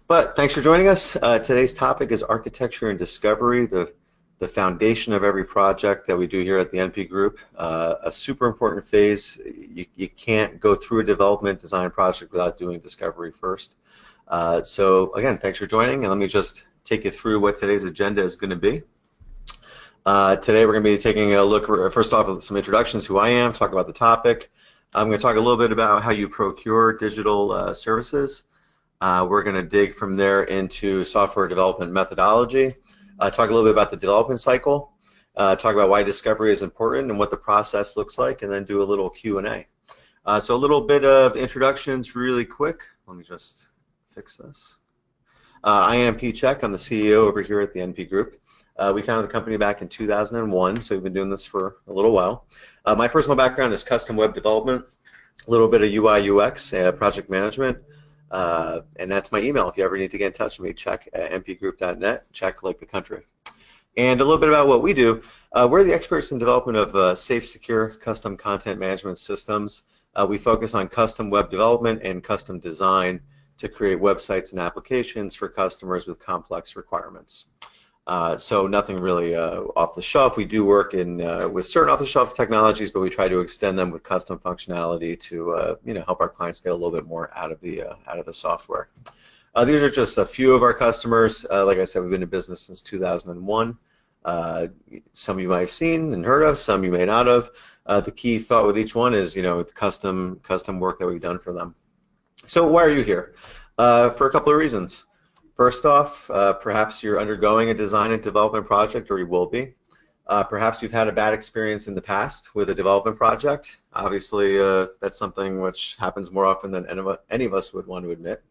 But thanks for joining us. Today's topic is architecture and discovery, the foundation of every project that we do here at the NP Group. A super important phase. You can't go through a development design project without doing discovery first. So again, thanks for joining, and let me just take you through what today's agenda is going to be. Today we're going to be taking a look, first off, at some introductions, who I am, talk about the topic. I'm going to talk a little bit about how you procure digital services. We're going to dig from there into software development methodology, talk a little bit about the development cycle, talk about why discovery is important and what the process looks like, and then do a little Q&A. So a little bit of introductions really quick. Let me just fix this. I am Pete Check. I'm the CEO over here at the NP Group. We founded the company back in 2001, so we've been doing this for a little while. My personal background is custom web development, a little bit of UI/UX, project management, and that's my email. If you ever need to get in touch with me, check at npgroup.net, check like the country. And a little bit about what we do. We're the experts in development of safe, secure, custom content management systems. We focus on custom web development and custom design to create websites and applications for customers with complex requirements. So nothing really off the shelf. We do work in with certain off-the-shelf technologies, but we try to extend them with custom functionality to help our clients get a little bit more out of the software. These are just a few of our customers. Like I said, we've been in business since 2001. Some you might have seen and heard of, some you may not have. The key thought with each one is the custom work that we've done for them. So why are you here? For a couple of reasons. First off, perhaps you're undergoing a design and development project, or you will be. Perhaps you've had a bad experience in the past with a development project. Obviously, that's something which happens more often than any of us would want to admit.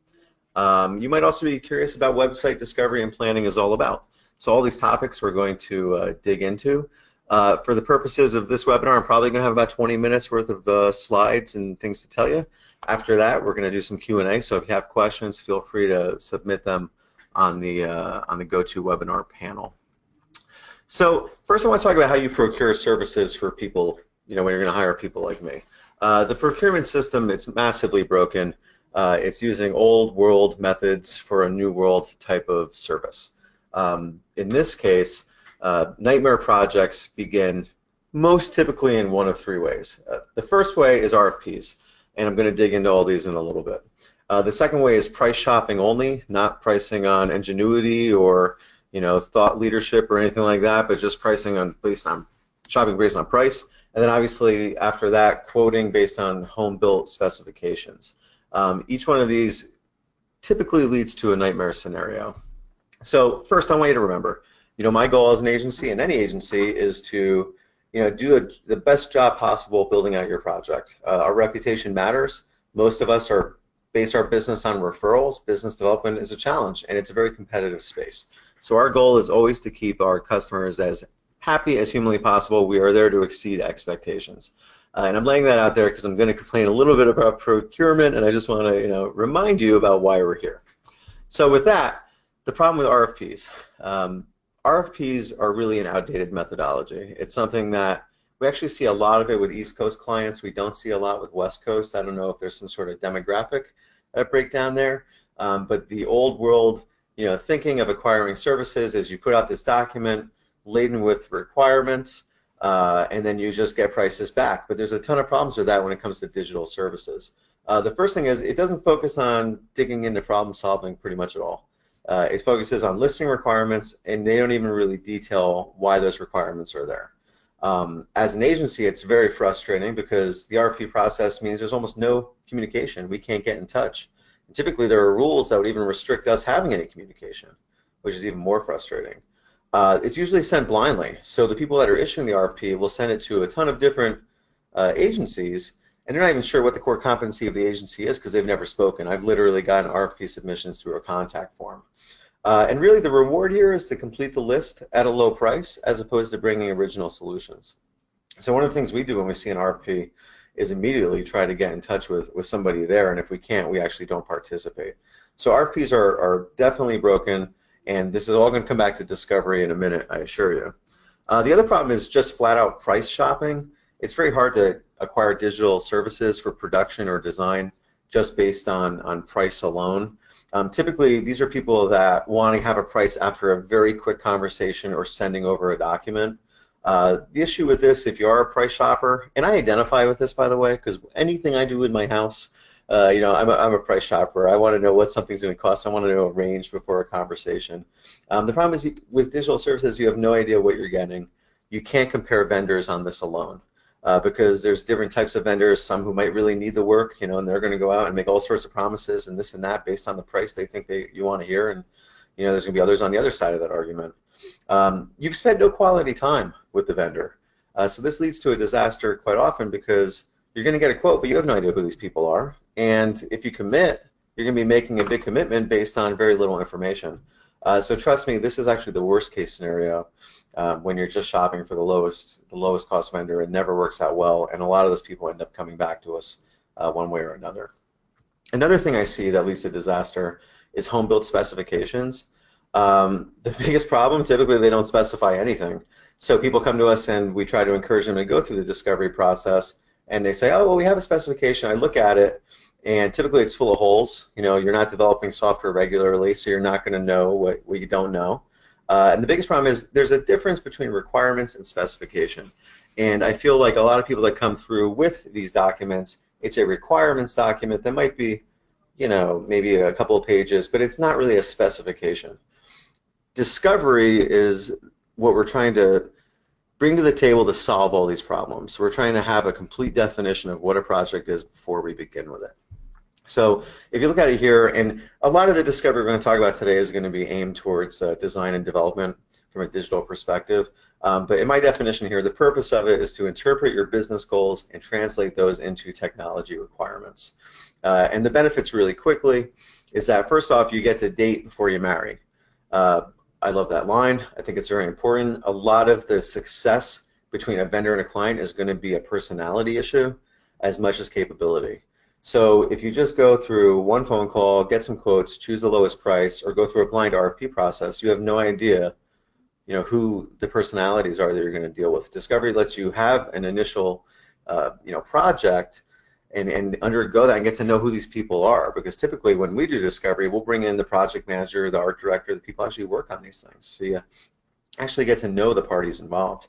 You might also be curious about website discovery and planning is all about. So all these topics we're going to dig into. For the purposes of this webinar, I'm probably going to have about 20 minutes worth of slides and things to tell you. After that, we're going to do some Q&A, so if you have questions, feel free to submit them on the GoToWebinar panel. So first I want to talk about how you procure services for people, when you're going to hire people like me. The procurement system, it's massively broken. It's using old world methods for a new world type of service. In this case, nightmare projects begin most typically in one of three ways. The first way is RFPs. And I'm going to dig into all these in a little bit. The second way is price shopping only, not pricing on ingenuity or thought leadership or anything like that, but just pricing based on shopping based on price. And then obviously after that, quoting based on home-built specifications. Each one of these typically leads to a nightmare scenario. So first, I want you to remember, my goal as an agency and any agency is to do the best job possible building out your project. Our reputation matters. Most of us base our business on referrals. Business development is a challenge, and it's a very competitive space. So our goal is always to keep our customers as happy as humanly possible. We are there to exceed expectations. And I'm laying that out there because I'm going to complain a little bit about procurement, and I just want to remind you about why we're here. So with that, the problem with RFPs. RFPs are really an outdated methodology. It's something that we actually see a lot of it with East Coast clients. We don't see a lot with West Coast. I don't know if there's some sort of demographic breakdown there, but the old world, thinking of acquiring services is you put out this document laden with requirements, and then you just get prices back. But there's a ton of problems with that when it comes to digital services. The first thing is it doesn't focus on digging into problem solving pretty much at all. It focuses on listing requirements, and they don't even really detail why those requirements are there. As an agency, it's very frustrating because the RFP process means there's almost no communication. We can't get in touch. And typically, there are rules that would even restrict us having any communication, which is even more frustrating. It's usually sent blindly. So the people that are issuing the RFP will send it to a ton of different agencies, and they're not even sure what the core competency of the agency is because they've never spoken. I've literally gotten RFP submissions through a contact form. And really the reward here is to complete the list at a low price as opposed to bringing original solutions. So one of the things we do when we see an RFP is immediately try to get in touch with somebody there, and if we can't, we actually don't participate. So RFPs are definitely broken, and this is all going to come back to discovery in a minute, I assure you. The other problem is just flat out price shopping. It's very hard to acquire digital services for production or design just based on price alone. Typically, these are people that want to have a price after a very quick conversation or sending over a document. The issue with this, if you are a price shopper, and I identify with this, by the way, because anything I do in my house, you know, I'm a price shopper. I want to know what something's going to cost. I want to know a range before a conversation. The problem is with digital services, you have no idea what you're getting. You can't compare vendors on this alone. Because there's different types of vendors, some who might really need the work, you know, and they're going to go out and make all sorts of promises and this and that based on the price they think you want to hear, and you know, there's going to be others on the other side of that argument. You've spent no quality time with the vendor, so this leads to a disaster quite often because you're going to get a quote, but you have no idea who these people are, and if you commit, you're going to be making a big commitment based on very little information. So trust me, this is actually the worst case scenario when you're just shopping for the lowest cost vendor. It never works out well, and a lot of those people end up coming back to us one way or another. Another thing I see that leads to disaster is home-built specifications. The biggest problem, typically they don't specify anything. So people come to us and we try to encourage them to go through the discovery process, and they say, oh, well, we have a specification. I look at it, and typically it's full of holes. You know, you're not developing software regularly, so you're not going to know what you don't know. And the biggest problem is there's a difference between requirements and specification. And I feel like a lot of people that come through with these documents, it's a requirements document that might be, you know, maybe a couple of pages, but it's not really a specification. Discovery is what we're trying to bring to the table to solve all these problems. We're trying to have a complete definition of what a project is before we begin with it. So if you look at it here, and a lot of the discovery we're going to talk about today is going to be aimed towards design and development from a digital perspective. But in my definition here, the purpose of it is to interpret your business goals and translate those into technology requirements. And the benefits really quickly is that first off, you get to date before you marry. I love that line. I think it's very important. A lot of the success between a vendor and a client is going to be a personality issue as much as capability. So if you just go through one phone call, get some quotes, choose the lowest price, or go through a blind RFP process, you have no idea, you know, who the personalities are that you're going to deal with. Discovery lets you have an initial, you know, project and undergo that and get to know who these people are. Because typically when we do discovery, we'll bring in the project manager, the art director, the people actually work on these things. So you actually get to know the parties involved.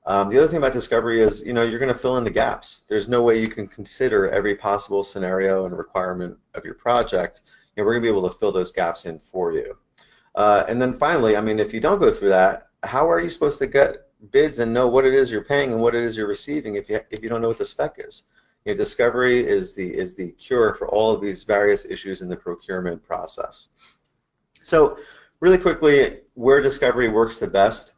The other thing about discovery is, you know, you're going to fill in the gaps. There's no way you can consider every possible scenario and requirement of your project. You know, we're going to be able to fill those gaps in for you. And then finally, I mean, if you don't go through that, how are you supposed to get bids and know what it is you're paying and what it is you're receiving if you don't know what the spec is? You know, discovery is the cure for all of these various issues in the procurement process. So really quickly, where discovery works the best.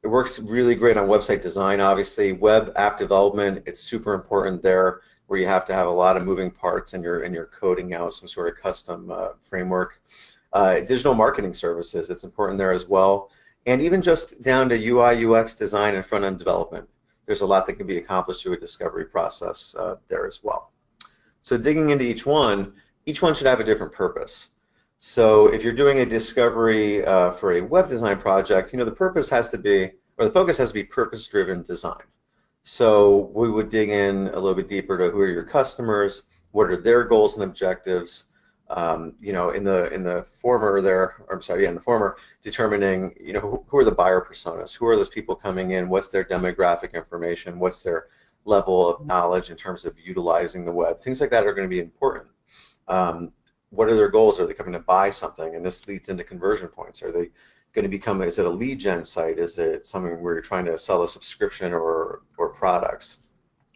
It works really great on website design, obviously. Web app development, it's super important there, where you have to have a lot of moving parts and you're coding out some sort of custom framework. Digital marketing services, it's important there as well. And even just down to UI/UX design and front-end development. There's a lot that can be accomplished through a discovery process there as well. So digging into each one should have a different purpose. So if you're doing a discovery for a web design project, you know, the purpose has to be, or the focus has to be purpose-driven design. So we would dig in a little bit deeper to who are your customers, what are their goals and objectives. You know, in the former there, or I'm sorry, yeah, in the former, determining, you know, who are the buyer personas, who are those people coming in, what's their demographic information, what's their level of knowledge in terms of utilizing the web. Things like that are going to be important. What are their goals? Are they coming to buy something? And this leads into conversion points. Are they going to become, is it a lead gen site? Is it something where you're trying to sell a subscription or products?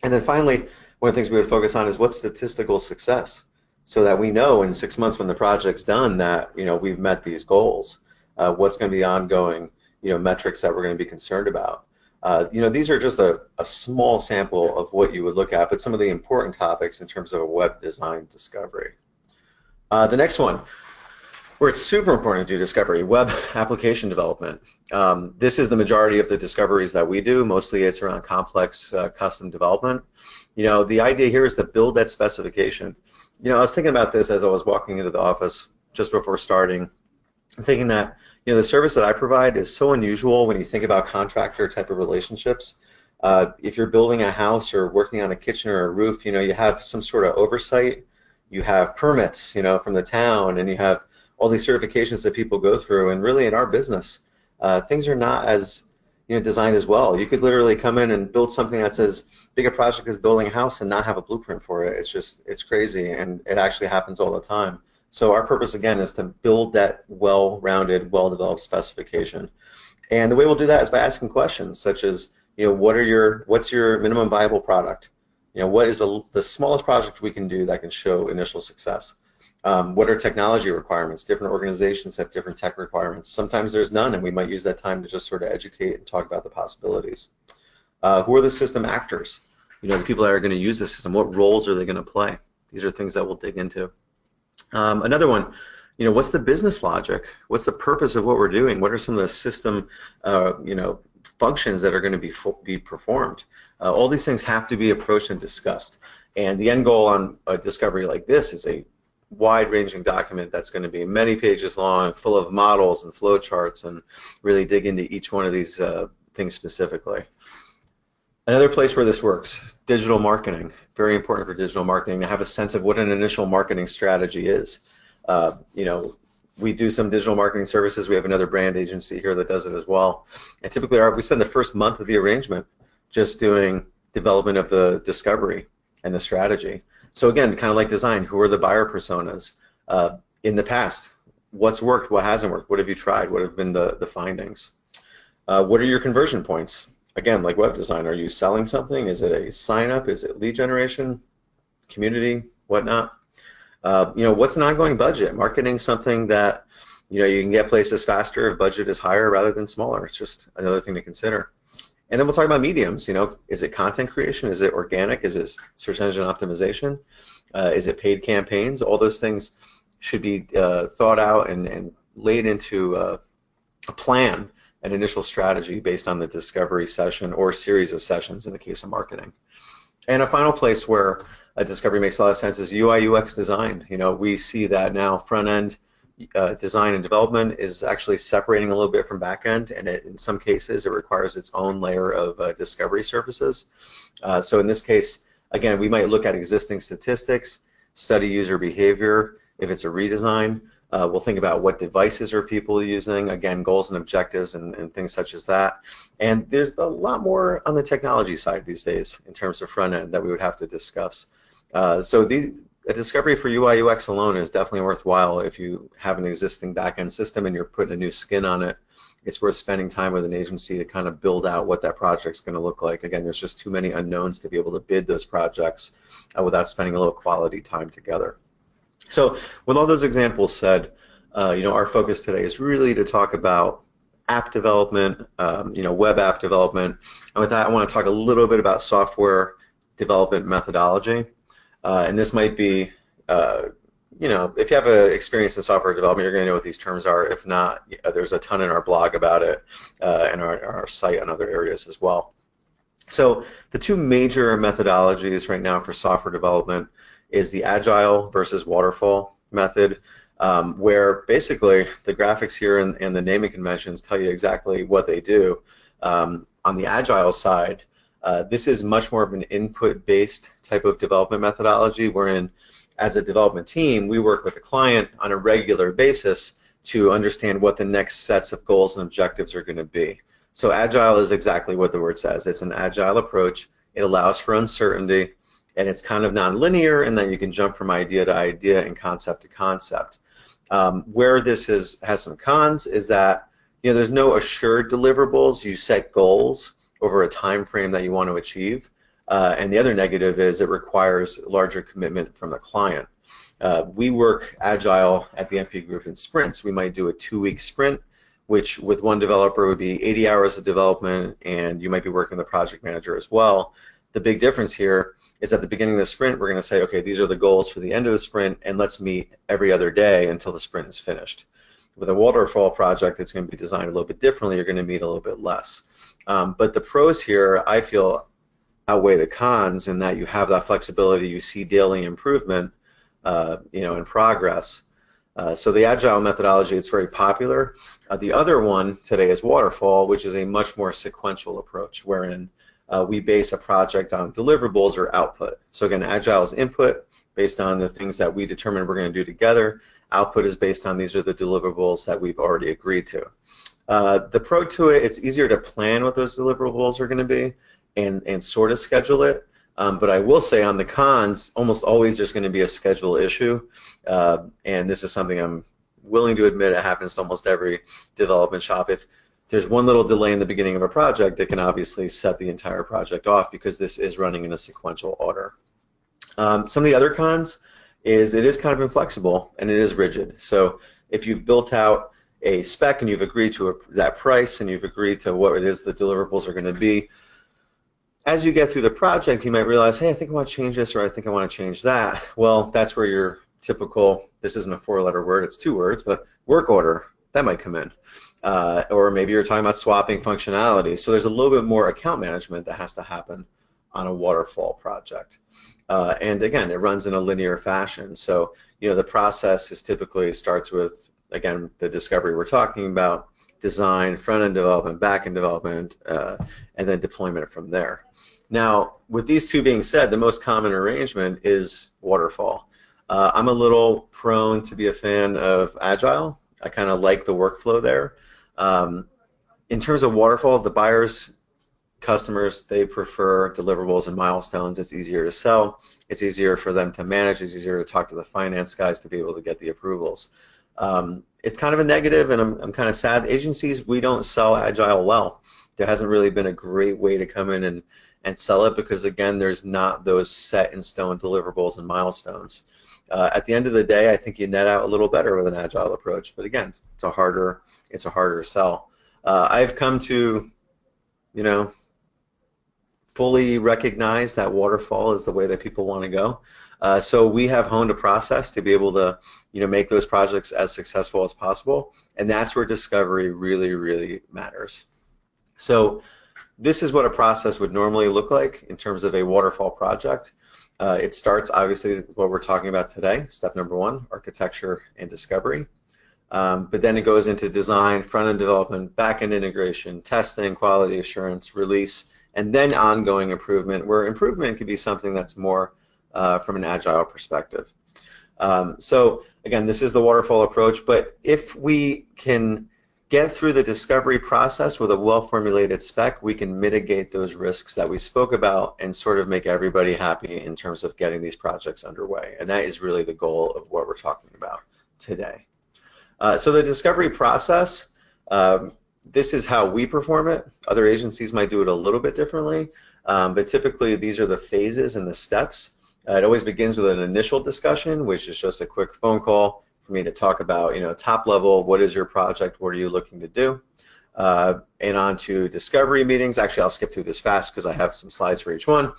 And then finally, one of the things we would focus on is what's statistical success, so that we know in 6 months when the project's done that, you know, we've met these goals. What's going to be ongoing, you know, metrics that we're going to be concerned about. You know, these are just a small sample of what you would look at, but some of the important topics in terms of a web design discovery. The next one, where it's super important to do discovery, web application development. This is the majority of the discoveries that we do. Mostly it's around complex custom development. You know, the idea here is to build that specification. You know, I was thinking about this as I was walking into the office just before starting. I'm thinking that, you know, the service that I provide is so unusual when you think about contractor type of relationships. If you're building a house or working on a kitchen or a roof, you know, you have some sort of oversight you have permits, from the town, and you have all these certifications that people go through. And really, in our business, things are not as designed as well. You could literally come in and build something that's as big a project as building a house and not have a blueprint for it. It's crazy, and it actually happens all the time. So our purpose, again, is to build that well-rounded, well-developed specification. And the way we'll do that is by asking questions such as, what's your minimum viable product? What is the smallest project we can do that can show initial success? What are technology requirements? Different organizations have different tech requirements. Sometimes there's none, and we might use that time to just sort of educate and talk about the possibilities. Who are the system actors? The people that are going to use the system. What roles are they going to play? These are things that we'll dig into. Another one, what's the business logic? What's the purpose of what we're doing? What are some of the system, functions that are going to be performed? All these things have to be approached and discussed. And the end goal on a discovery like this is a wide-ranging document that's going to be many pages long, full of models and flowcharts, and really dig into each one of these things specifically. Another place where this works, digital marketing. Very important for digital marketing to have a sense of what an initial marketing strategy is. We do some digital marketing services. We have another brand agency here that does it as well. And typically we spend the first month of the arrangement just doing development of the discovery and the strategy. So again, kind of like design, who are the buyer personas? In the past, what's worked, what hasn't worked? What have you tried? What have been the findings? What are your conversion points? Again, like web design, are you selling something? Is it a sign-up? Is it lead generation, community, whatnot? What's an ongoing budget? Marketing something that you can get places faster if budget is higher rather than smaller. It's just another thing to consider. And then we'll talk about mediums. Is it content creation? Is it organic? Is it search engine optimization? Is it paid campaigns? All those things should be thought out and laid into a plan, an initial strategy based on the discovery session or series of sessions in the case of marketing. And a final place where a discovery makes a lot of sense is UIUX design. We see that now front-end design and development is actually separating a little bit from back-end, and in some cases it requires its own layer of discovery services. So in this case, again, we might look at existing statistics, study user behavior. If it's a redesign, we'll think about what devices are people using, again, goals and objectives and things such as that. And there's a lot more on the technology side these days in terms of front end that we would have to discuss. So a discovery for UI/UX alone is definitely worthwhile if you have an existing back-end system and you're putting a new skin on it. It's worth spending time with an agency to kind of build out what that project's going to look like. Again, there's just too many unknowns to be able to bid those projects without spending a little quality time together. So with all those examples said, our focus today is really to talk about app development, web app development. And with that, I want to talk a little bit about software development methodology. And this might be, if you have an experience in software development, you're going to know what these terms are. If not, there's a ton in our blog about it and our site and other areas as well. So the two major methodologies right now for software development is the Agile versus Waterfall method, where basically the graphics here and the naming conventions tell you exactly what they do. On the Agile side, this is much more of an input-based type of development methodology, wherein as a development team, we work with the client on a regular basis to understand what the next sets of goals and objectives are going to be. So Agile is exactly what the word says. It's an Agile approach. It allows for uncertainty, and it's kind of non-linear in that you can jump from idea to idea and concept to concept. Where this has some cons is that there's no assured deliverables. You set goals over a time frame that you want to achieve. And the other negative is it requires larger commitment from the client. We work Agile at the MP Group in sprints. We might do a 2-week sprint, which with one developer would be 80 hours of development, and you might be working with the project manager as well. The big difference here is at the beginning of the sprint, we're going to say, okay, these are the goals for the end of the sprint, and let's meet every other day until the sprint is finished. With a waterfall project, it's going to be designed a little bit differently. You're going to meet a little bit less. But the pros here, I feel, outweigh the cons in that you have that flexibility. You see daily improvement, in progress. So the Agile methodology, it's very popular. The other one today is Waterfall, which is a much more sequential approach, wherein we base a project on deliverables or output. So again, Agile is input based on the things that we determine we're going to do together. Output is based on these are the deliverables that we've already agreed to. The pro to it, it's easier to plan what those deliverables are going to be and sort of schedule it. But I will say on the cons, almost always there's going to be a schedule issue. And this is something I'm willing to admit it happens to almost every development shop. If there's one little delay in the beginning of a project, it can obviously set the entire project off because this is running in a sequential order. Some of the other cons is it is kind of inflexible and it is rigid. So if you've built out a spec and you've agreed to that price and you've agreed to what it is the deliverables are going to be, as you get through the project, you might realize, hey, I think I want to change this or I think I want to change that. Well, that's where your typical, this isn't a 4-letter word, it's 2 words, but work order, that might come in. Or maybe you're talking about swapping functionality. So there's a little bit more account management that has to happen on a waterfall project. And again, it runs in a linear fashion. So, the process is typically starts with, again, the discovery we're talking about, design, front-end development, back-end development, and then deployment from there. Now, with these two being said, the most common arrangement is waterfall. I'm a little prone to be a fan of Agile. I kind of like the workflow there. In terms of waterfall, the buyers, customers, they prefer deliverables and milestones. It's easier to sell. It's easier for them to manage. It's easier to talk to the finance guys to be able to get the approvals. It's kind of a negative, and I'm kind of sad. Agencies, we don't sell Agile well. There hasn't really been a great way to come in and sell it because, again, there's not those set-in-stone deliverables and milestones. At the end of the day, I think you net out a little better with an Agile approach, but again, it's a harder sell. I've come to, fully recognize that waterfall is the way that people want to go. So we have honed a process to be able to, make those projects as successful as possible, and that's where discovery really, really matters. So this is what a process would normally look like in terms of a waterfall project. It starts, obviously, with what we're talking about today, step number 1, architecture and discovery. But then it goes into design, front-end development, back-end integration, testing, quality assurance, release, and then ongoing improvement, where improvement can be something that's more from an Agile perspective. So again, this is the waterfall approach, but if we can get through the discovery process with a well-formulated spec, we can mitigate those risks that we spoke about and sort of make everybody happy in terms of getting these projects underway. And that is really the goal of what we're talking about today. So the discovery process, this is how we perform it. Other agencies might do it a little bit differently, but typically these are the phases and the steps. It always begins with an initial discussion, which is just a quick phone call for me to talk about, top level, what is your project, what are you looking to do, and on to discovery meetings. Actually, I'll skip through this fast because I have some slides for each one.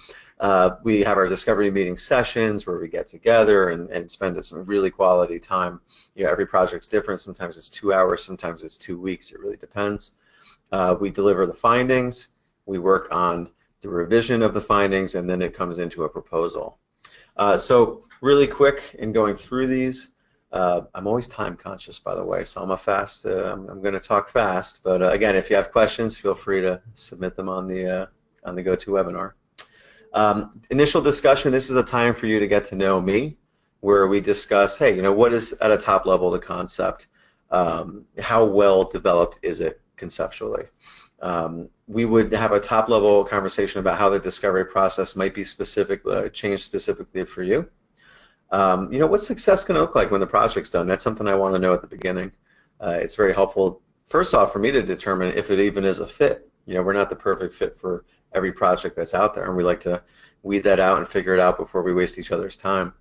We have our discovery meeting sessions where we get together and spend some really quality time. Every project's different. Sometimes it's 2 hours, sometimes it's 2 weeks. It really depends. We deliver the findings. We work on the revision of the findings, and then it comes into a proposal. So really quick in going through these. I'm always time conscious, by the way, so I'm going to talk fast. But again, if you have questions, feel free to submit them on the GoToWebinar. Initial discussion. This is a time for you to get to know me, where we discuss, hey, what is at a top level the concept? How well developed is it conceptually? We would have a top level conversation about how the discovery process might be changed specifically for you. What's success going to look like when the project's done? That's something I want to know at the beginning. It's very helpful, first off, for me to determine if it even is a fit. We're not the perfect fit for every project that's out there, and we like to weed that out and figure it out before we waste each other's time.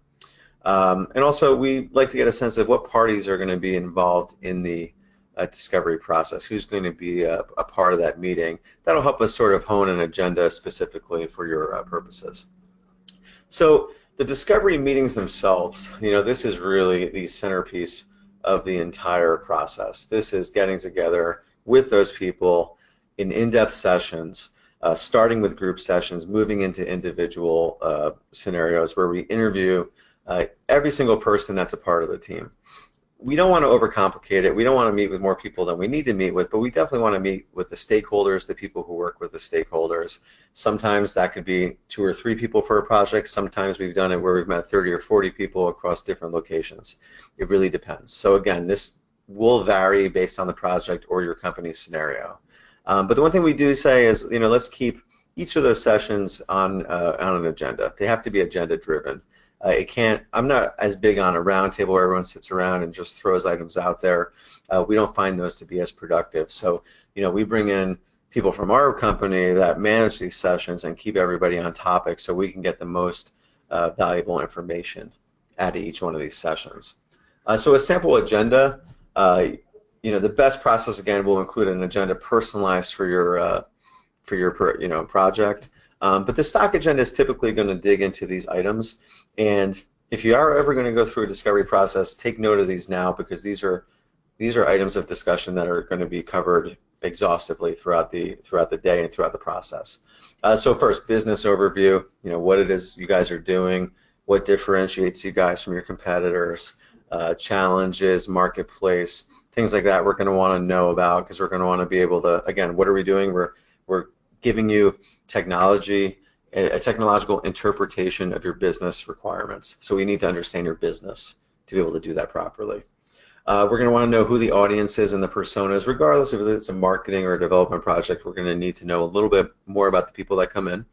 And also, we like to get a sense of what parties are going to be involved in the discovery process, who's going to be a part of that meeting. That'll help us sort of hone an agenda specifically for your purposes. So the discovery meetings themselves, this is really the centerpiece of the entire process. This is getting together with those people in in-depth sessions, starting with group sessions, moving into individual scenarios where we interview every single person that's a part of the team. we don't want to overcomplicate it. We don't want to meet with more people than we need to meet with, but we definitely want to meet with the stakeholders, the people who work with the stakeholders. Sometimes that could be 2 or 3 people for a project. Sometimes we've done it where we've met 30 or 40 people across different locations. It really depends. So again, this will vary based on the project or your company's scenario. But the one thing we do say is, let's keep each of those sessions on an agenda. They have to be agenda driven. I'm not as big on a round table where everyone sits around and just throws items out there. We don't find those to be as productive. So, we bring in people from our company that manage these sessions and keep everybody on topic so we can get the most valuable information out of each one of these sessions. So a sample agenda, the best process, again, will include an agenda personalized for your project. But the stock agenda is typically going to dig into these items, and if you are ever going to go through a discovery process, take note of these now, because these are items of discussion that are going to be covered exhaustively throughout the day and throughout the process. So first, business overview. What it is you guys are doing, what differentiates you guys from your competitors, challenges, marketplace, things like that. We're going to want to know about, because we're going to want to be able to, again, what are we doing? We're giving you technology, a technological interpretation of your business requirements. So we need to understand your business to be able to do that properly. We're going to want to know who the audience is and the personas. Regardless if it's a marketing or a development project, we're going to need to know a little bit more about the people that come in.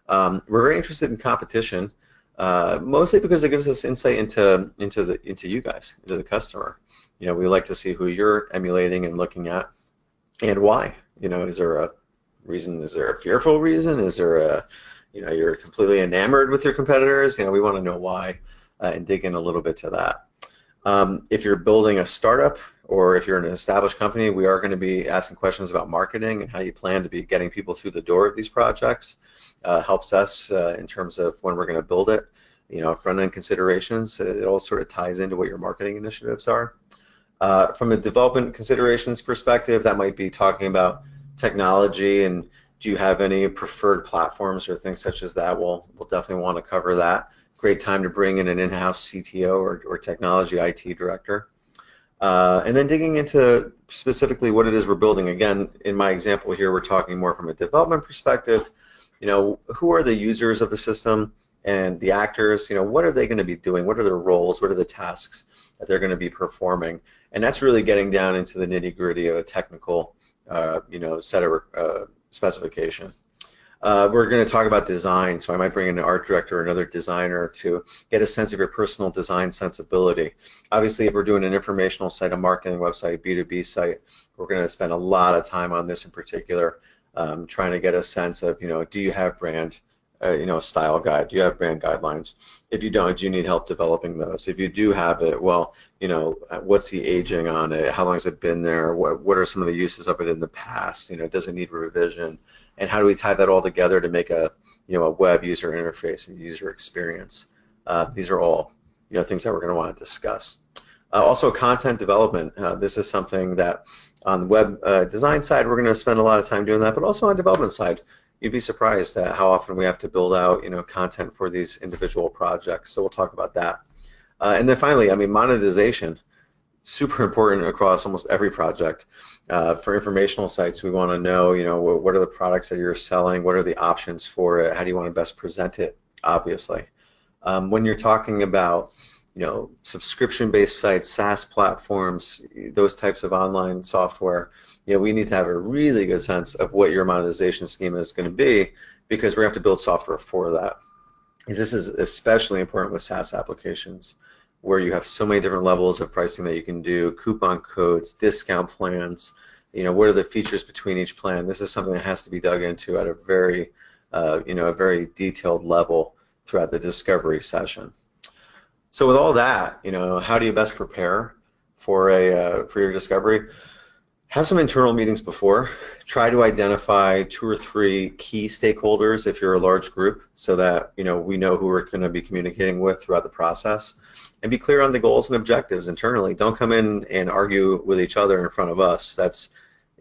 We're very interested in competition, mostly because it gives us insight into you guys, into the customer. We like to see who you're emulating and looking at, and why. Is there a reason? Is there a fearful reason? Is there a, you're completely enamored with your competitors? We want to know why, and dig in a little bit to that. If you're building a startup or if you're an established company, we are going to be asking questions about marketing and how you plan to be getting people through the door of these projects. Helps us in terms of when we're going to build it. Front-end considerations. It all sort of ties into what your marketing initiatives are. From a development considerations perspective, that might be talking about technology, and do you have any preferred platforms or things such as that? We'll definitely want to cover that. Great time to bring in an in-house CTO or technology IT director. And then digging into specifically what it is we're building. Again, in my example here, we're talking more from a development perspective. Who are the users of the system and the actors? What are they going to be doing? What are their roles? What are the tasks that they're going to be performing? And that's really getting down into the nitty-gritty of a technical set of specification. We're going to talk about design, so I might bring in an art director or another designer to get a sense of your personal design sensibility. Obviously, if we're doing an informational site, a marketing website, B2B site, we're going to spend a lot of time on this in particular, trying to get a sense of, do you have brand, a style guide? Do you have brand guidelines? If you don't, do you need help developing those? If you do have it, well, what's the aging on it? How long has it been there? What are some of the uses of it in the past? Does it need revision? And how do we tie that all together to make a web user interface and user experience? These are all things that we're going to want to discuss. Also, content development. This is something that on the web design side we're going to spend a lot of time doing that, but also on development side, you'd be surprised at how often we have to build out content for these individual projects. So we'll talk about that. And then finally, monetization. Super important across almost every project. For informational sites, we want to know, what are the products that you're selling? What are the options for it? How do you want to best present it? Obviously, when you're talking about, subscription-based sites, SaaS platforms, those types of online software, we need to have a really good sense of what your monetization scheme is going to be, because we have to build software for that. This is especially important with SaaS applications, where you have so many different levels of pricing that you can do, coupon codes, discount plans, what are the features between each plan. This is something that has to be dug into at a very, a very detailed level throughout the discovery session. So with all that, how do you best prepare for your discovery? Have some internal meetings before. Try to identify 2 or 3 key stakeholders if you're a large group, so that we know who we're going to be communicating with throughout the process, and be clear on the goals and objectives internally. Don't come in and argue with each other in front of us. That's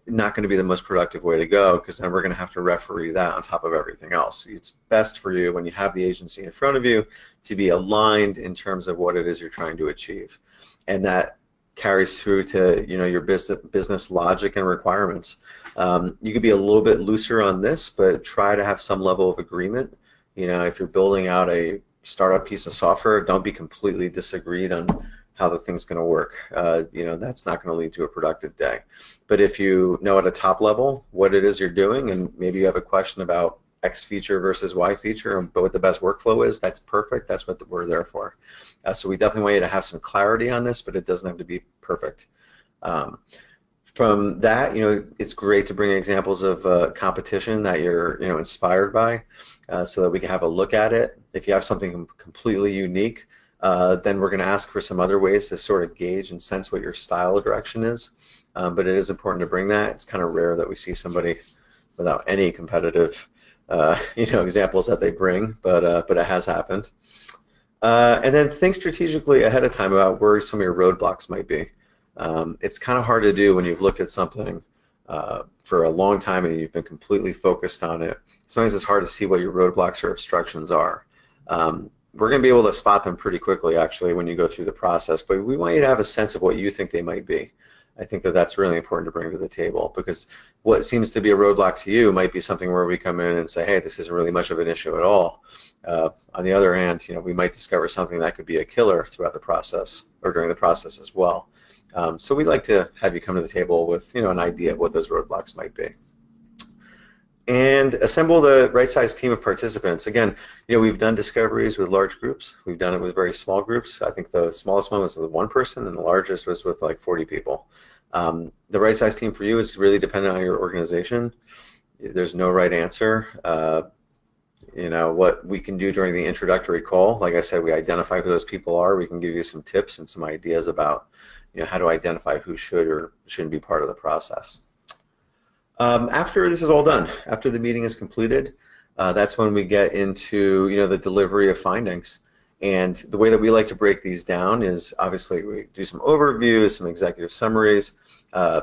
not going to be the most productive way to go, because then we're going to have to referee that on top of everything else. It's best for you, when you have the agency in front of you, to be aligned in terms of what it is you're trying to achieve, and that carries through to your business logic and requirements. You could be a little bit looser on this, but try to have some level of agreement. If you're building out a startup piece of software, don't be completely disagreed on how the thing's going to work. That's not going to lead to a productive day. But if you know at a top level what it is you're doing, and maybe you have a question about X feature versus Y feature, but what the best workflow is, that's perfect. That's what we're there for. So we definitely want you to have some clarity on this, but it doesn't have to be perfect. From that, it's great to bring examples of competition that you're inspired by, so that we can have a look at it. If you have something completely unique, then we're going to ask for some other ways to sort of gauge and sense what your style direction is. But it is important to bring that. It's kind of rare that we see somebody without any competitive examples that they bring, but it has happened. And then think strategically ahead of time about where some of your roadblocks might be. It's kind of hard to do when you've looked at something for a long time and you've been completely focused on it. Sometimes it's hard to see what your roadblocks or obstructions are. We're going to be able to spot them pretty quickly, actually, when you go through the process, but we want you to have a sense of what you think they might be. I think that that's really important to bring to the table, because what seems to be a roadblock to you might be something where we come in and say, hey, this isn't really much of an issue at all. On the other hand, we might discover something that could be a killer throughout the process or during the process as well. So we'd like to have you come to the table with an idea of what those roadblocks might be. And assemble the right-sized team of participants. Again, we've done discoveries with large groups. We've done it with very small groups. I think the smallest one was with one person, and the largest was with like 40 people. The right-sized team for you is really dependent on your organization. There's no right answer. What we can do during the introductory call, like I said, we identify who those people are. We can give you some tips and some ideas about how to identify who should or shouldn't be part of the process. After this is all done, after the meeting is completed, that's when we get into the delivery of findings. And the way that we like to break these down is obviously we do some overviews, some executive summaries.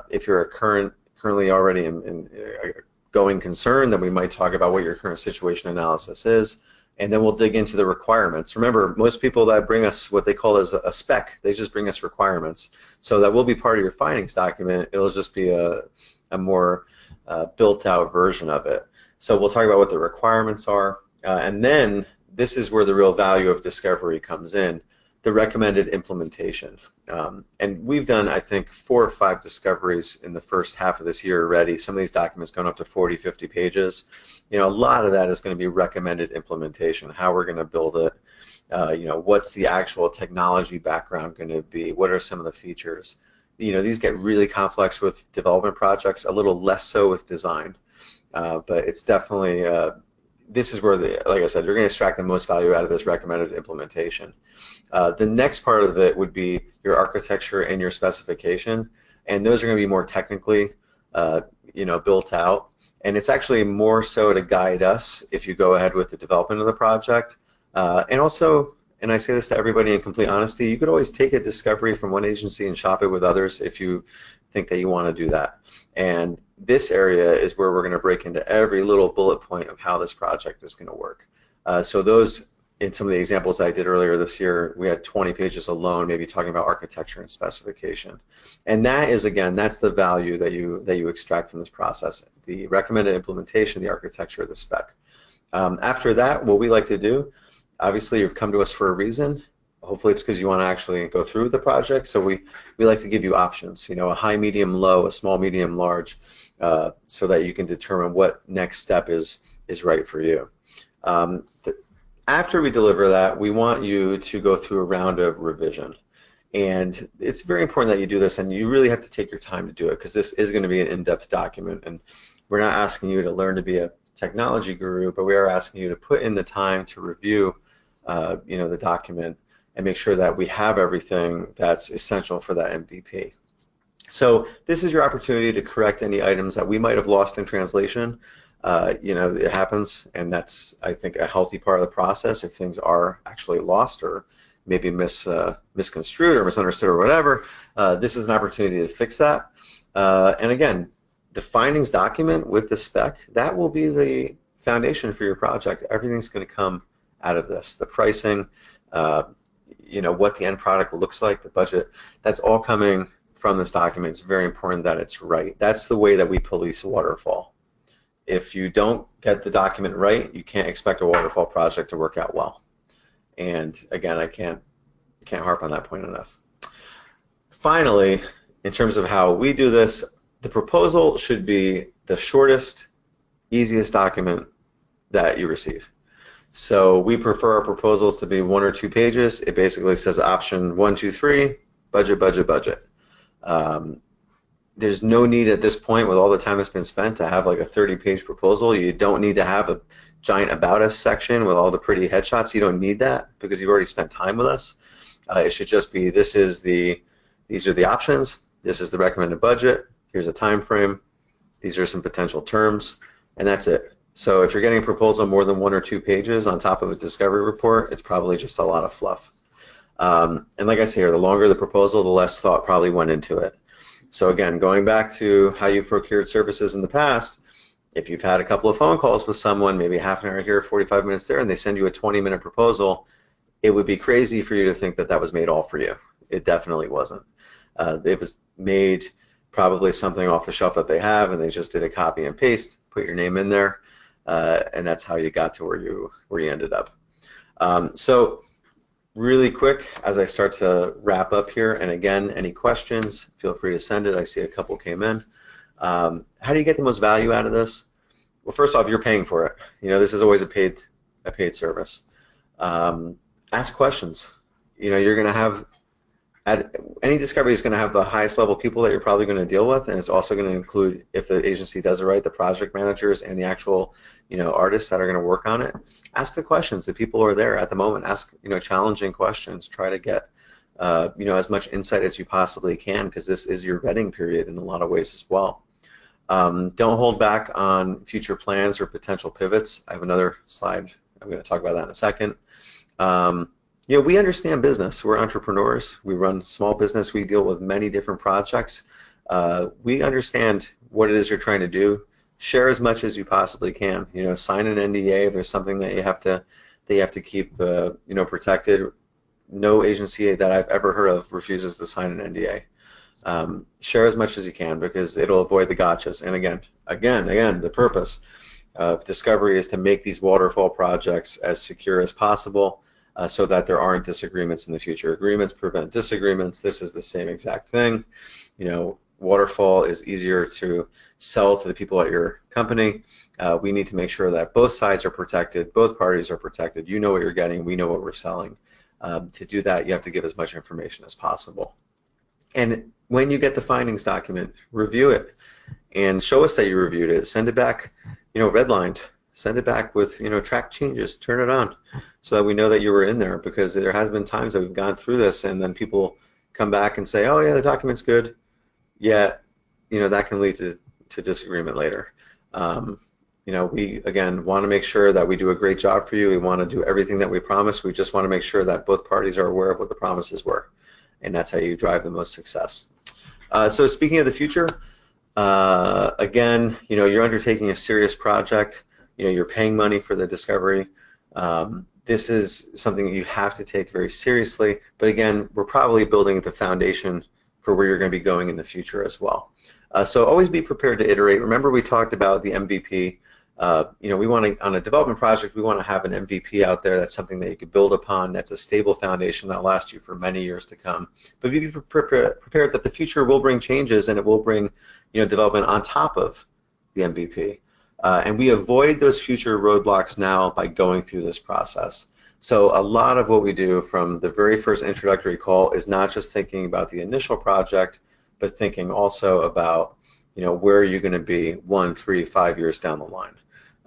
If you're currently already in a going concern, then we might talk about what your current situation analysis is, and then we'll dig into the requirements. Remember, most people that bring us what they call as a spec, they just bring us requirements. So that will be part of your findings document. It'll just be a more built-out version of it. So we'll talk about what the requirements are, and then this is where the real value of discovery comes in, the recommended implementation. And we've done, I think, 4 or 5 discoveries in the first half of this year already. Some of these documents going up to 40, 50 pages. A lot of that is going to be recommended implementation, how we're going to build it, what's the actual technology background going to be, what are some of the features. These get really complex with development projects, a little less so with design. But it's definitely, this is where, like I said, you're going to extract the most value out of this recommended implementation. The next part of it would be your architecture and your specification, and those are going to be more technically, built out. And it's actually more so to guide us if you go ahead with the development of the project. And also, and I say this to everybody in complete honesty, you could always take a discovery from one agency and shop it with others if you think that you want to do that. And this area is where we're going to break into every little bullet point of how this project is going to work. So those, in some of the examples I did earlier this year, we had 20 pages alone, maybe talking about architecture and specification. And that is, again, that's the value that you extract from this process, the recommended implementation, the architecture, the spec. After that, what we like to do, obviously you've come to us for a reason. Hopefully it's because you want to actually go through the project. So we like to give you options, a high, medium, low, a small, medium, large, so that you can determine what next step is right for you. After we deliver that, we want you to go through a round of revision. And it's very important that you do this, and you really have to take your time to do it, because this is going to be an in-depth document. And we're not asking you to learn to be a technology guru, but we are asking you to put in the time to review the document and make sure that we have everything that's essential for that MVP. So this is your opportunity to correct any items that we might have lost in translation. It happens, and that's, I think, a healthy part of the process if things are actually lost or maybe misconstrued or misunderstood or whatever. This is an opportunity to fix that. And again, the findings document with the spec, that will be the foundation for your project. Everything's going to come out of this. The pricing, what the end product looks like, the budget, that's all coming from this document. It's very important that it's right. That's the way that we police Waterfall. If you don't get the document right, you can't expect a Waterfall project to work out well. And again, I can't harp on that point enough. Finally, in terms of how we do this, the proposal should be the shortest, easiest document that you receive. So we prefer our proposals to be 1 or 2 pages. It basically says option 1, 2, 3, budget, budget, budget. There's no need at this point, with all the time that's been spent, to have like a 30-page proposal. You don't need to have a giant about us section with all the pretty headshots. You don't need that because you've already spent time with us. It should just be, these are the options, this is the recommended budget, here's a time frame, these are some potential terms, and that's it. So if you're getting a proposal more than 1 or 2 pages on top of a discovery report, it's probably just a lot of fluff. And like I say here, the longer the proposal, the less thought probably went into it. So again, going back to how you've procured services in the past, if you've had a couple of phone calls with someone, maybe half an hour here, 45 minutes there, and they send you a 20-minute proposal, it would be crazy for you to think that that was made all for you. It definitely wasn't. It was made probably something off the shelf that they have, and they just did a copy and paste, put your name in there, and that's how you got to where you ended up. So really quick, as I start to wrap up here, and again, any questions, feel free to send it. I see a couple came in. How do you get the most value out of this? Well, first off, you're paying for it. This is always a paid service. Ask questions. You're going to have, any discovery is going to have the highest level people that you're probably going to deal with, and it's also going to include, if the agency does it right, the project managers and the actual artists that are going to work on it. Ask the questions. The people who are there at the moment. Ask challenging questions. Try to get as much insight as you possibly can, because this is your vetting period in a lot of ways as well. Don't hold back on future plans or potential pivots. I have another slide. I'm going to talk about that in a second. We understand business. We're entrepreneurs. We run small business. We deal with many different projects. We understand what it is you're trying to do. Share as much as you possibly can. Sign an NDA if there's something that you have to keep protected. No agency that I've ever heard of refuses to sign an NDA. Share as much as you can, because it'll avoid the gotchas. And again, the purpose of discovery is to make these waterfall projects as secure as possible, so that there aren't disagreements in the future. Agreements prevent disagreements. This is the same exact thing. Waterfall is easier to sell to the people at your company. We need to make sure that both sides are protected, both parties are protected. You know what you're getting, we know what we're selling. To do that, you have to give as much information as possible. And when you get the findings document, review it and show us that you reviewed it. Send it back, redlined. Send it back with, track changes. Turn it on so that we know that you were in there, because there has been times that we've gone through this and then people come back and say, oh yeah, the document's good. Yet, that can lead to disagreement later. We, again, want to make sure that we do a great job for you. We want to do everything that we promise. We just want to make sure that both parties are aware of what the promises were. And that's how you drive the most success. So speaking of the future, again, you're undertaking a serious project. You're paying money for the discovery. This is something that you have to take very seriously. But again, we're probably building the foundation for where you're going to be going in the future as well. So always be prepared to iterate. Remember, we talked about the MVP. We want to, on a development project, we want to have an MVP out there. That's something that you could build upon. That's a stable foundation that lasts you for many years to come. But be prepared that the future will bring changes, and it will bring, development on top of the MVP. And we avoid those future roadblocks now by going through this process. So a lot of what we do from the very first introductory call is not just thinking about the initial project, but thinking also about, where are you going to be 1, 3, 5 years down the line.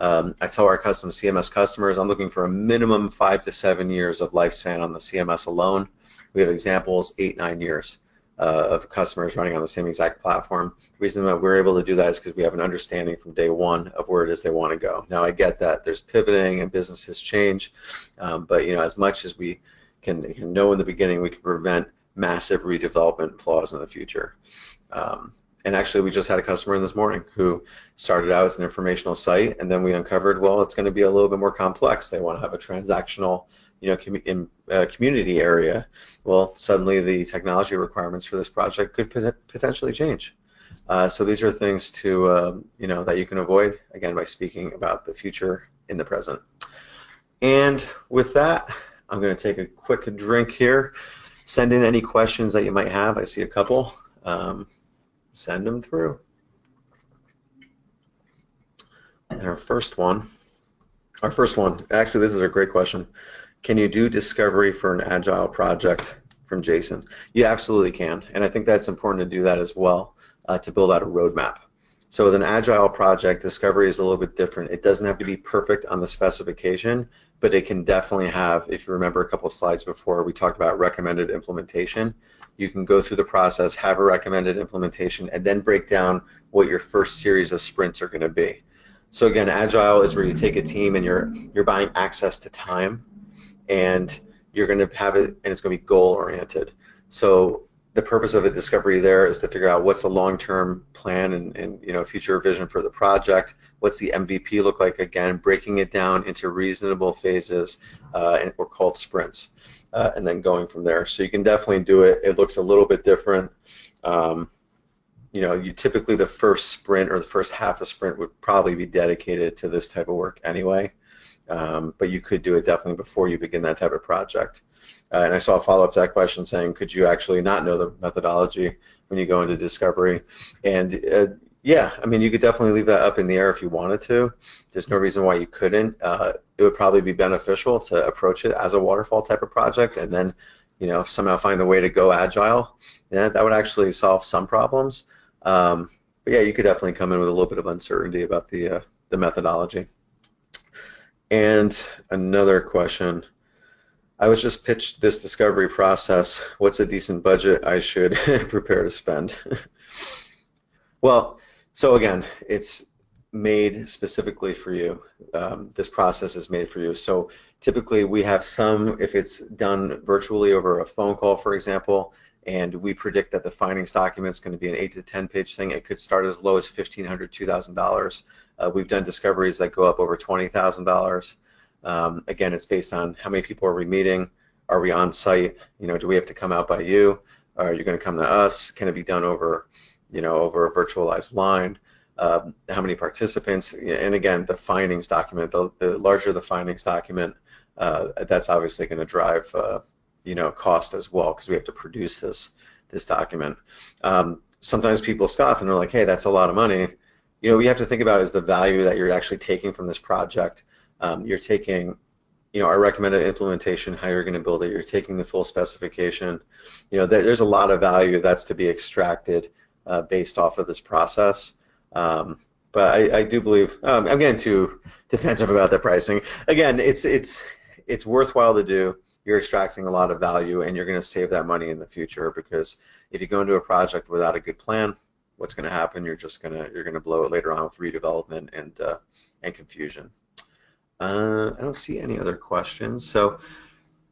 I tell our custom CMS customers I'm looking for a minimum 5 to 7 years of lifespan on the CMS alone. We have examples 8, 9 years of customers running on the same exact platform. The reason that we're able to do that is because we have an understanding from day one of where it is they want to go. Now, I get that there's pivoting and businesses change, but as much as we can know in the beginning, we can prevent massive redevelopment flaws in the future. And actually, we just had a customer in this morning who started out as an informational site, and then we uncovered, well, it's going to be a little bit more complex. They want to have a transactional community area, well, suddenly the technology requirements for this project could potentially change. So these are things to that you can avoid, again, by speaking about the future in the present. And with that, I'm going to take a quick drink here. Send in any questions that you might have. I see a couple. Send them through. And our first one, actually this is a great question. Can you do discovery for an agile project, from Jason? You absolutely can, and I think that's important to do that as well, to build out a roadmap. So with an agile project, discovery is a little bit different. It doesn't have to be perfect on the specification, but it can definitely have, if you remember a couple of slides before, we talked about recommended implementation. You can go through the process, have a recommended implementation, and then break down what your first series of sprints are going to be. So again, agile is where you take a team and you're buying access to time, and you're going to have it, and it's going to be goal oriented. So the purpose of a discovery there is to figure out what's the long-term plan and future vision for the project. What's the MVP look like? Again, breaking it down into reasonable phases, or called sprints, and then going from there. So you can definitely do it. It looks a little bit different. You typically, the first sprint or the first half of sprint would probably be dedicated to this type of work anyway. But you could do it definitely before you begin that type of project. And I saw a follow-up to that question saying, could you actually not know the methodology when you go into discovery? And yeah, I mean, you could definitely leave that up in the air if you wanted to. There's no reason why you couldn't. It would probably be beneficial to approach it as a waterfall type of project, and then somehow find the way to go agile. Yeah, that would actually solve some problems. But yeah, you could definitely come in with a little bit of uncertainty about the methodology. And another question. I was just pitched this discovery process. What's a decent budget I should prepare to spend? Well, so again, it's made specifically for you. This process is made for you. So typically we have if it's done virtually over a phone call, for example, and we predict that the findings document is going to be an 8 to 10 page thing. It could start as low as $1,500, $2,000. We've done discoveries that go up over $20,000. Again, it's based on how many people are we meeting, are we on site, do we have to come out by you, are you going to come to us, can it be done over, over a virtualized line, how many participants, and again, the findings document, the larger the findings document, that's obviously going to drive, cost as well, because we have to produce this document. Sometimes people scoff and they're like, hey, that's a lot of money. What you have to think about is the value that you're actually taking from this project. You're taking, our recommended implementation, how you're going to build it. You're taking the full specification. There's a lot of value that's to be extracted based off of this process. But I do believe, I'm getting too defensive about the pricing. Again, it's worthwhile to do. You're extracting a lot of value, and you're going to save that money in the future, because if you go into a project without a good plan, what's going to happen? You're going to blow it later on with redevelopment and confusion. I don't see any other questions. So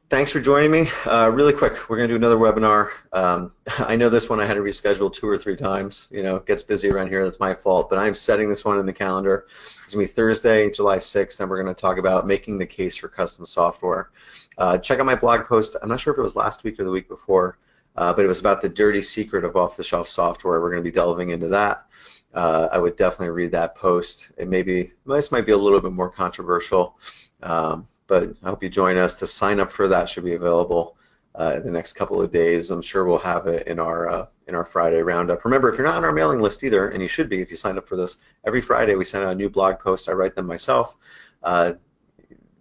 thanks for joining me. Really quick, we're going to do another webinar. I know this one I had to reschedule 2 or 3 times. It gets busy around here. That's my fault. But I'm setting this one in the calendar. It's going to be Thursday, July 6th, and we're going to talk about making the case for custom software. Check out my blog post. I'm not sure if it was last week or the week before, but it was about the dirty secret of off-the-shelf software. We're going to be delving into that. I would definitely read that post. This might be a little bit more controversial, but I hope you join us. The sign up for that should be available in the next couple of days. I'm sure we'll have it in our Friday roundup. Remember, if you're not on our mailing list either, and you should be if you signed up for this, every Friday we send out a new blog post. I write them myself.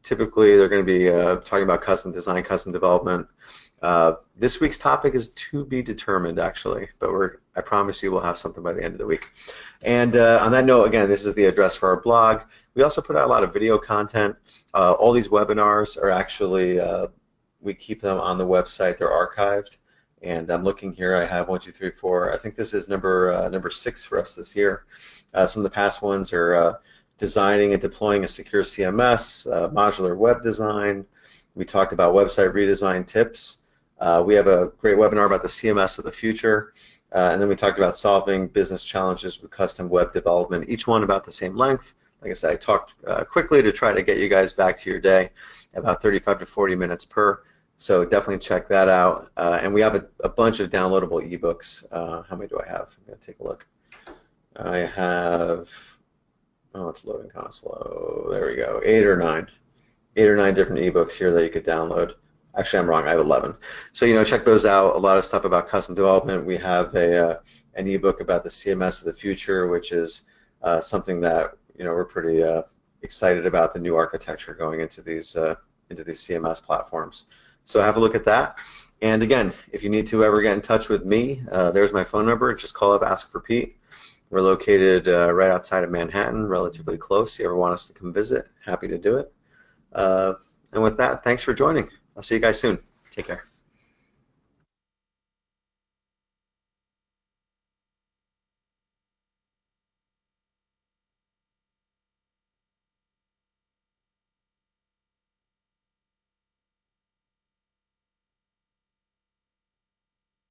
Typically, they're going to be talking about custom design, custom development. This week's topic is to be determined, actually, but I promise you we'll have something by the end of the week. And on that note, again, this is the address for our blog. We also put out a lot of video content. All these webinars are actually, we keep them on the website. They're archived. And I'm looking here. I have 1, 2, 3, 4. I think this is number 6 for us this year. Some of the past ones are designing and deploying a secure CMS, modular web design. We talked about website redesign tips. We have a great webinar about the CMS of the future. And then we talked about solving business challenges with custom web development, each one about the same length, like I said, I talked quickly to try to get you guys back to your day, about 35 to 40 minutes per. So definitely check that out. And we have a bunch of downloadable ebooks. How many do I have? I'm going to take a look. I have, oh, it's loading kind of slow. There we go. 8 or 9 different ebooks here that you could download. Actually, I'm wrong. I have 11. So, check those out. A lot of stuff about custom development. We have an ebook about the CMS of the future, which is something that we're pretty excited about, the new architecture going into these CMS platforms. So have a look at that. And again, if you need to ever get in touch with me, there's my phone number. Just call up, ask for Pete. We're located right outside of Manhattan, relatively close. If you ever want us to come visit, happy to do it. And with that, thanks for joining. I'll see you guys soon. Take care.